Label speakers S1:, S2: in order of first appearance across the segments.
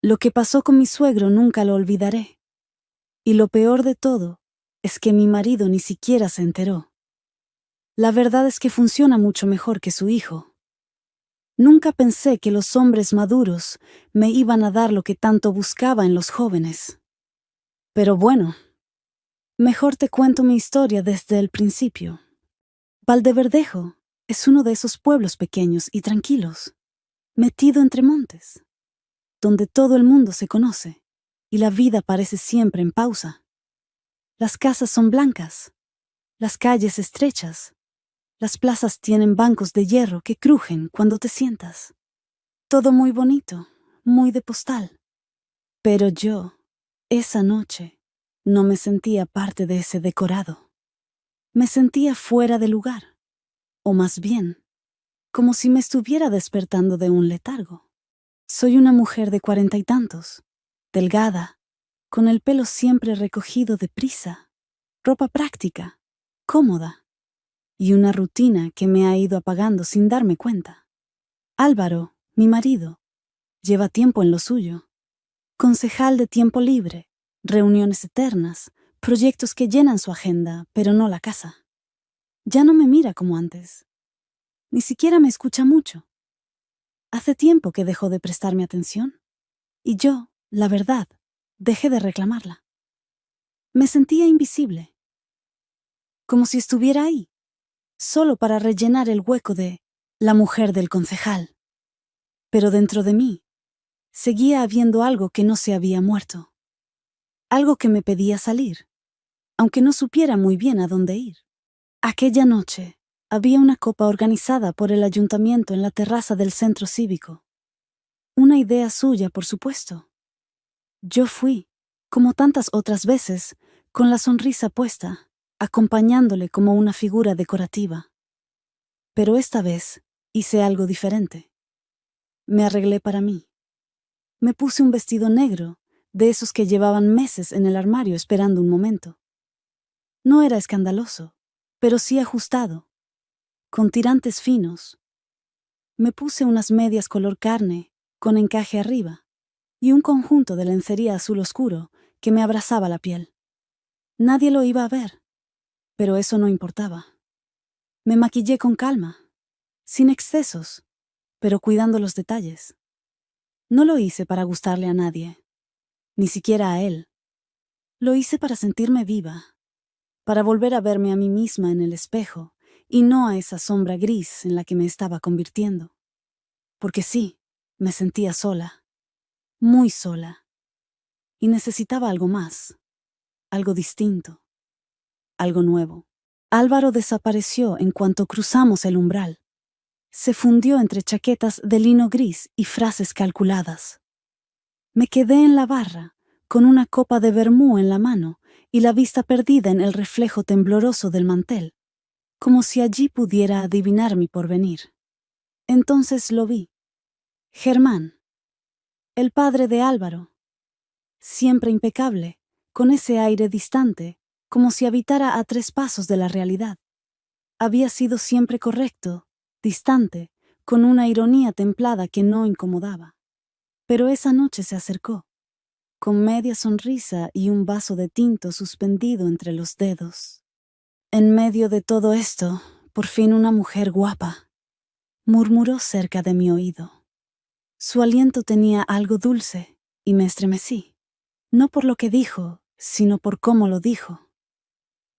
S1: Lo que pasó con mi suegro nunca lo olvidaré. Y lo peor de todo es que mi marido ni siquiera se enteró. La verdad es que funciona mucho mejor que su hijo. Nunca pensé que los hombres maduros me iban a dar lo que tanto buscaba en los jóvenes. Pero bueno, mejor te cuento mi historia desde el principio. Valdeverdejo es uno de esos pueblos pequeños y tranquilos, metido entre montes, donde todo el mundo se conoce y la vida parece siempre en pausa. Las casas son blancas, las calles estrechas, las plazas tienen bancos de hierro que crujen cuando te sientas. Todo muy bonito, muy de postal. Pero yo, esa noche, no me sentía parte de ese decorado. Me sentía fuera de lugar, o más bien, como si me estuviera despertando de un letargo. Soy una mujer de 40 y tantos, delgada, con el pelo siempre recogido deprisa, ropa práctica, cómoda, y una rutina que me ha ido apagando sin darme cuenta. Álvaro, mi marido, lleva tiempo en lo suyo. Concejal de tiempo libre, reuniones eternas, proyectos que llenan su agenda, pero no la casa. Ya no me mira como antes. Ni siquiera me escucha mucho. Hace tiempo que dejó de prestarme atención. Y yo, la verdad, dejé de reclamarla. Me sentía invisible, como si estuviera ahí, solo para rellenar el hueco de la mujer del concejal. Pero dentro de mí, seguía habiendo algo que no se había muerto. Algo que me pedía salir, aunque no supiera muy bien a dónde ir. Aquella noche, había una copa organizada por el ayuntamiento en la terraza del centro cívico. Una idea suya, por supuesto. Yo fui, como tantas otras veces, con la sonrisa puesta, acompañándole como una figura decorativa. Pero esta vez hice algo diferente. Me arreglé para mí. Me puse un vestido negro, de esos que llevaban meses en el armario esperando un momento. No era escandaloso, pero sí ajustado, con tirantes finos. Me puse unas medias color carne, con encaje arriba, y un conjunto de lencería azul oscuro que me abrazaba la piel. Nadie lo iba a ver, pero eso no importaba. Me maquillé con calma, sin excesos, pero cuidando los detalles. No lo hice para gustarle a nadie, ni siquiera a él. Lo hice para sentirme viva, para volver a verme a mí misma en el espejo y no a esa sombra gris en la que me estaba convirtiendo. Porque sí, me sentía sola, muy sola, y necesitaba algo más, algo distinto, algo nuevo. Álvaro desapareció en cuanto cruzamos el umbral. Se fundió entre chaquetas de lino gris y frases calculadas. Me quedé en la barra, con una copa de vermú en la mano y la vista perdida en el reflejo tembloroso del mantel, como si allí pudiera adivinar mi porvenir. Entonces lo vi. Germán, el padre de Álvaro, siempre impecable, con ese aire distante, como si habitara a 3 pasos de la realidad. Había sido siempre correcto, distante, con una ironía templada que no incomodaba. Pero esa noche se acercó, con media sonrisa y un vaso de tinto suspendido entre los dedos. En medio de todo esto, por fin una mujer guapa, murmuró cerca de mi oído. Su aliento tenía algo dulce, y me estremecí. No por lo que dijo, sino por cómo lo dijo.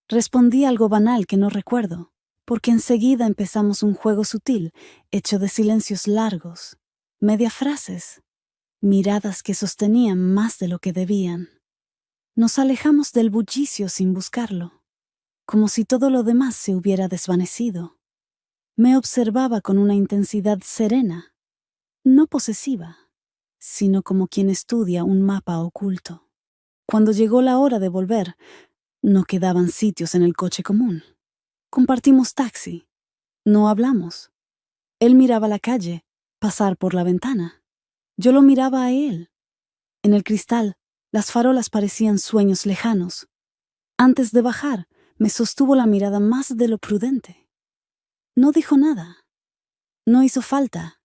S1: Respondí algo banal que no recuerdo, porque enseguida empezamos un juego sutil, hecho de silencios largos, media frases, miradas que sostenían más de lo que debían. Nos alejamos del bullicio sin buscarlo, como si todo lo demás se hubiera desvanecido. Me observaba con una intensidad serena, no posesiva, sino como quien estudia un mapa oculto. Cuando llegó la hora de volver, no quedaban sitios en el coche común. Compartimos taxi. No hablamos. Él miraba la calle, pasar por la ventana. Yo lo miraba a él. En el cristal, las farolas parecían sueños lejanos. Antes de bajar, me sostuvo la mirada más de lo prudente. No dijo nada. No hizo falta.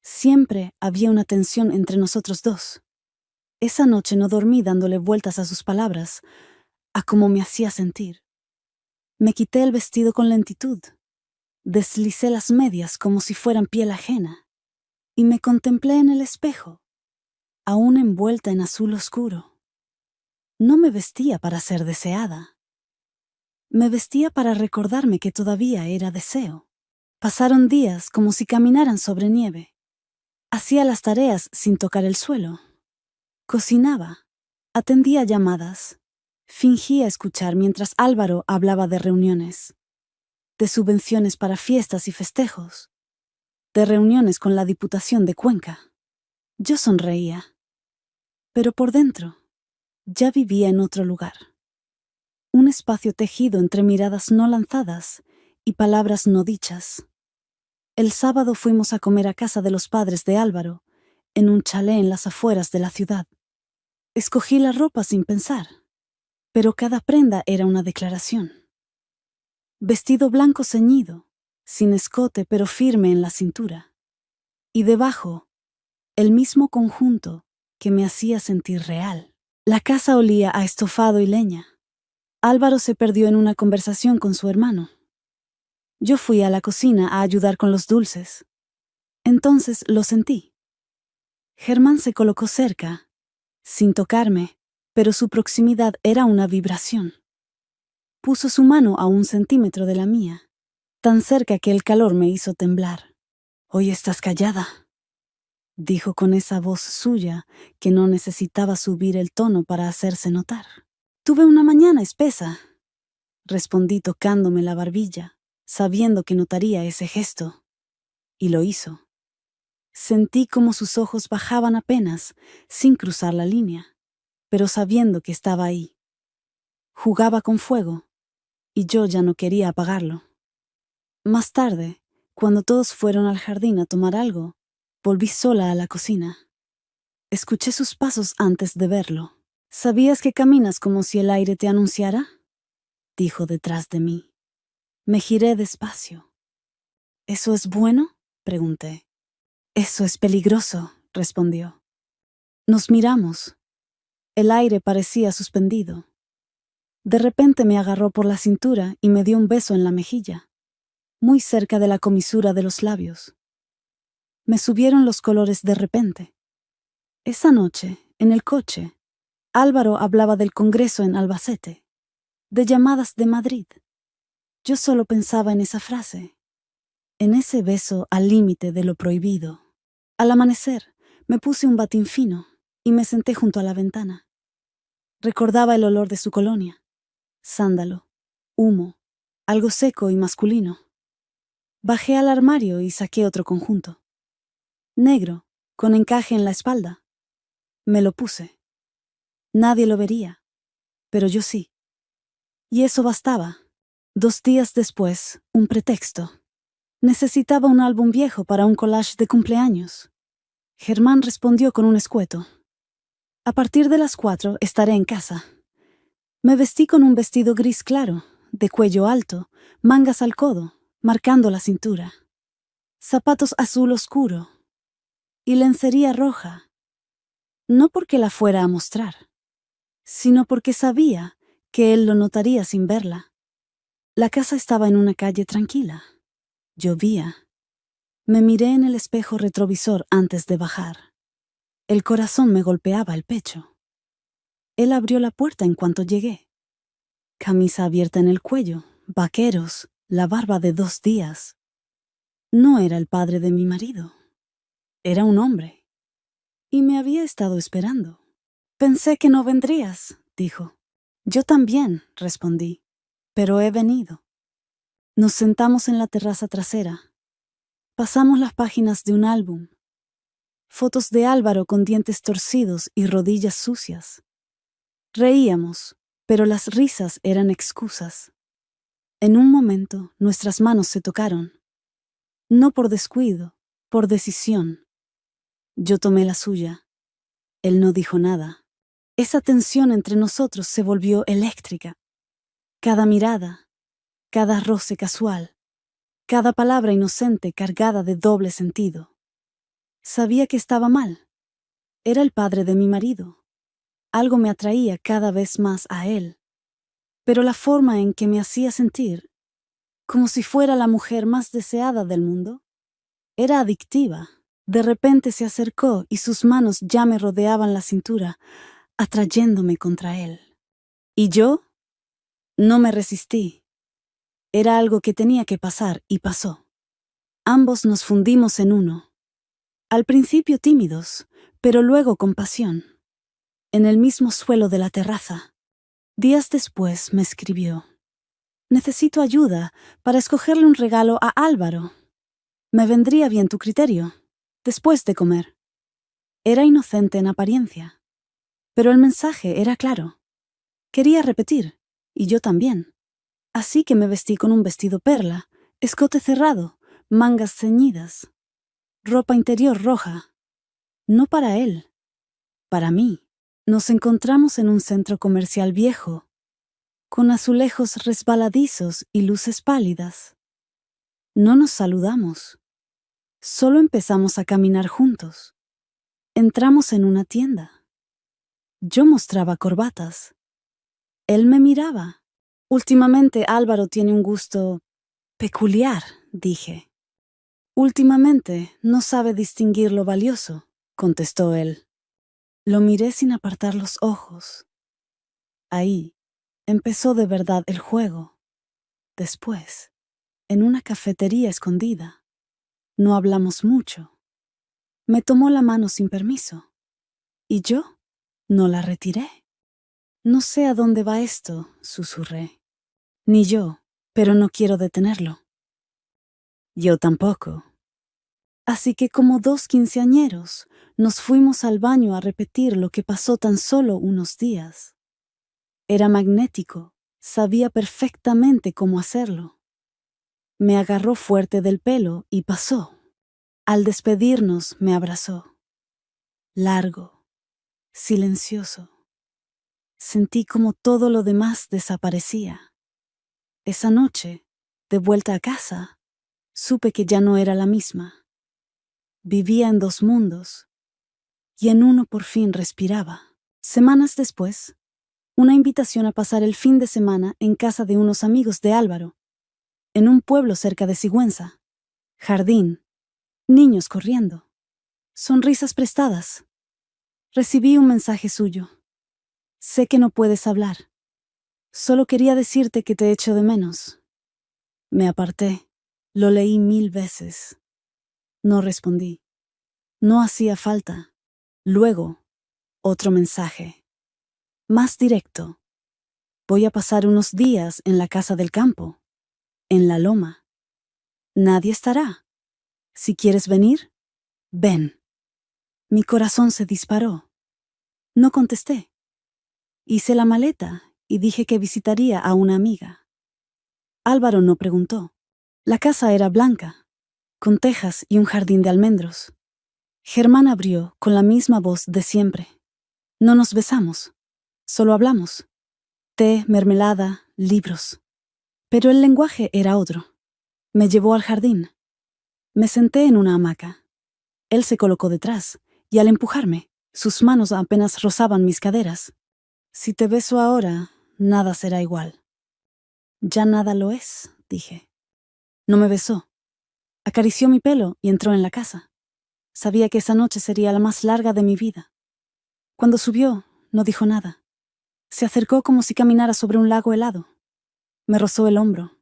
S1: Siempre había una tensión entre nosotros dos. Esa noche no dormí dándole vueltas a sus palabras, a cómo me hacía sentir. Me quité el vestido con lentitud, deslicé las medias como si fueran piel ajena, y me contemplé en el espejo, aún envuelta en azul oscuro. No me vestía para ser deseada. Me vestía para recordarme que todavía era deseo. Pasaron días como si caminaran sobre nieve. Hacía las tareas sin tocar el suelo. Cocinaba, atendía llamadas, fingía escuchar mientras Álvaro hablaba de reuniones, de subvenciones para fiestas y festejos, de reuniones con la Diputación de Cuenca. Yo sonreía, pero por dentro ya vivía en otro lugar. Un espacio tejido entre miradas no lanzadas y palabras no dichas. El sábado fuimos a comer a casa de los padres de Álvaro, en un chalet en las afueras de la ciudad. Escogí la ropa sin pensar, pero cada prenda era una declaración. Vestido blanco ceñido, sin escote pero firme en la cintura. Y debajo, el mismo conjunto que me hacía sentir real. La casa olía a estofado y leña. Álvaro se perdió en una conversación con su hermano. Yo fui a la cocina a ayudar con los dulces. Entonces lo sentí. Germán se colocó cerca, sin tocarme, pero su proximidad era una vibración. Puso su mano a 1 centímetro de la mía, tan cerca que el calor me hizo temblar. «Hoy estás callada», dijo con esa voz suya que no necesitaba subir el tono para hacerse notar. «Tuve una mañana espesa», respondí tocándome la barbilla, sabiendo que notaría ese gesto. Y lo hizo. Sentí como sus ojos bajaban apenas, sin cruzar la línea, pero sabiendo que estaba ahí. Jugaba con fuego, y yo ya no quería apagarlo. Más tarde, cuando todos fueron al jardín a tomar algo, volví sola a la cocina. Escuché sus pasos antes de verlo. «¿Sabías que caminas como si el aire te anunciara?», dijo detrás de mí. Me giré despacio. «¿Eso es bueno?», pregunté. «Eso es peligroso», respondió. Nos miramos. El aire parecía suspendido. De repente me agarró por la cintura y me dio un beso en la mejilla, muy cerca de la comisura de los labios. Me subieron los colores de repente. Esa noche, en el coche, Álvaro hablaba del Congreso en Albacete, de llamadas de Madrid. Yo solo pensaba en esa frase, en ese beso al límite de lo prohibido. Al amanecer, me puse un batín fino y me senté junto a la ventana. Recordaba el olor de su colonia, sándalo, humo, algo seco y masculino. Bajé al armario y saqué otro conjunto. Negro, con encaje en la espalda. Me lo puse. Nadie lo vería, pero yo sí. Y eso bastaba. 2 días después, un pretexto. Necesitaba un álbum viejo para un collage de cumpleaños. Germán respondió con un escueto. «A partir de las 4 estaré en casa». Me vestí con un vestido gris claro, de cuello alto, mangas al codo, marcando la cintura. Zapatos azul oscuro y lencería roja. No porque la fuera a mostrar, sino porque sabía que él lo notaría sin verla. La casa estaba en una calle tranquila. Llovía. Me miré en el espejo retrovisor antes de bajar. El corazón me golpeaba el pecho. Él abrió la puerta en cuanto llegué. Camisa abierta en el cuello, vaqueros, la barba de 2 días. No era el padre de mi marido. Era un hombre. Y me había estado esperando. «Pensé que no vendrías», dijo. «Yo también», respondí, «pero he venido». Nos sentamos en la terraza trasera. Pasamos las páginas de un álbum. Fotos de Álvaro con dientes torcidos y rodillas sucias. Reíamos, pero las risas eran excusas. En un momento, nuestras manos se tocaron. No por descuido, por decisión. Yo tomé la suya. Él no dijo nada. Esa tensión entre nosotros se volvió eléctrica. Cada mirada, cada roce casual, cada palabra inocente cargada de doble sentido. Sabía que estaba mal. Era el padre de mi marido. Algo me atraía cada vez más a él, pero la forma en que me hacía sentir, como si fuera la mujer más deseada del mundo, era adictiva. De repente se acercó y sus manos ya me rodeaban la cintura, atrayéndome contra él. ¿Y yo? No me resistí. Era algo que tenía que pasar y pasó. Ambos nos fundimos en uno. Al principio tímidos, pero luego con pasión. En el mismo suelo de la terraza. Días después me escribió: necesito ayuda para escogerle un regalo a Álvaro. Me vendría bien tu criterio, después de comer. Era inocente en apariencia, pero el mensaje era claro. Quería repetir, y yo también. Así que me vestí con un vestido perla, escote cerrado, mangas ceñidas, ropa interior roja. No para él, para mí. Nos encontramos en un centro comercial viejo, con azulejos resbaladizos y luces pálidas. No nos saludamos. Solo empezamos a caminar juntos. Entramos en una tienda. Yo mostraba corbatas. Él me miraba. Últimamente Álvaro tiene un gusto peculiar, dije. Últimamente no sabe distinguir lo valioso, contestó él. Lo miré sin apartar los ojos. Ahí empezó de verdad el juego. Después, en una cafetería escondida, no hablamos mucho. Me tomó la mano sin permiso. ¿Y yo? No la retiré. No sé a dónde va esto, susurré. Ni yo, pero no quiero detenerlo. Yo tampoco. Así que como dos quinceañeros, nos fuimos al baño a repetir lo que pasó tan solo unos días. Era magnético, sabía perfectamente cómo hacerlo. Me agarró fuerte del pelo y pasó. Al despedirnos me abrazó. Largo, silencioso. Sentí como todo lo demás desaparecía. Esa noche, de vuelta a casa, supe que ya no era la misma. Vivía en dos mundos, y en uno por fin respiraba. Semanas después, una invitación a pasar el fin de semana en casa de unos amigos de Álvaro, en un pueblo cerca de Sigüenza. Jardín, niños corriendo, sonrisas prestadas. Recibí un mensaje suyo. Sé que no puedes hablar. Solo quería decirte que te echo de menos. Me aparté. Lo leí 1000 veces. No respondí. No hacía falta. Luego, otro mensaje. Más directo. Voy a pasar unos días en la casa del campo, en la loma. Nadie estará. Si quieres venir, ven. Mi corazón se disparó. No contesté. Hice la maleta y dije que visitaría a una amiga. Álvaro no preguntó. La casa era blanca, con tejas y un jardín de almendros. Germán abrió con la misma voz de siempre. No nos besamos, solo hablamos. Té, mermelada, libros. Pero el lenguaje era otro. Me llevó al jardín. Me senté en una hamaca. Él se colocó detrás, y al empujarme, sus manos apenas rozaban mis caderas. Si te beso ahora, nada será igual. Ya nada lo es, dije. No me besó. Acarició mi pelo y entró en la casa. Sabía que esa noche sería la más larga de mi vida. Cuando subió, no dijo nada. Se acercó como si caminara sobre un lago helado. Me rozó el hombro,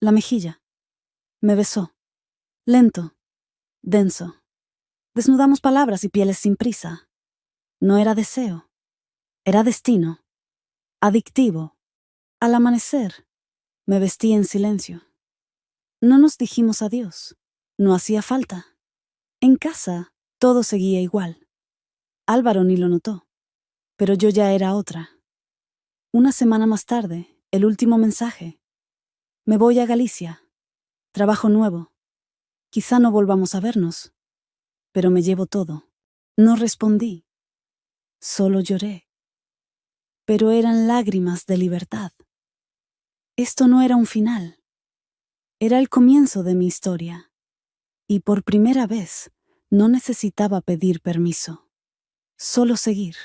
S1: la mejilla. Me besó. Lento, denso. Desnudamos palabras y pieles sin prisa. No era deseo. Era destino. Adictivo. Al amanecer, me vestí en silencio. No nos dijimos adiós. No hacía falta. En casa, todo seguía igual. Álvaro ni lo notó. Pero yo ya era otra. Una semana más tarde, el último mensaje. Me voy a Galicia. Trabajo nuevo. Quizá no volvamos a vernos. Pero me llevo todo. No respondí. Solo lloré. Pero eran lágrimas de libertad. Esto no era un final. Era el comienzo de mi historia. Y por primera vez, no necesitaba pedir permiso. Solo seguir.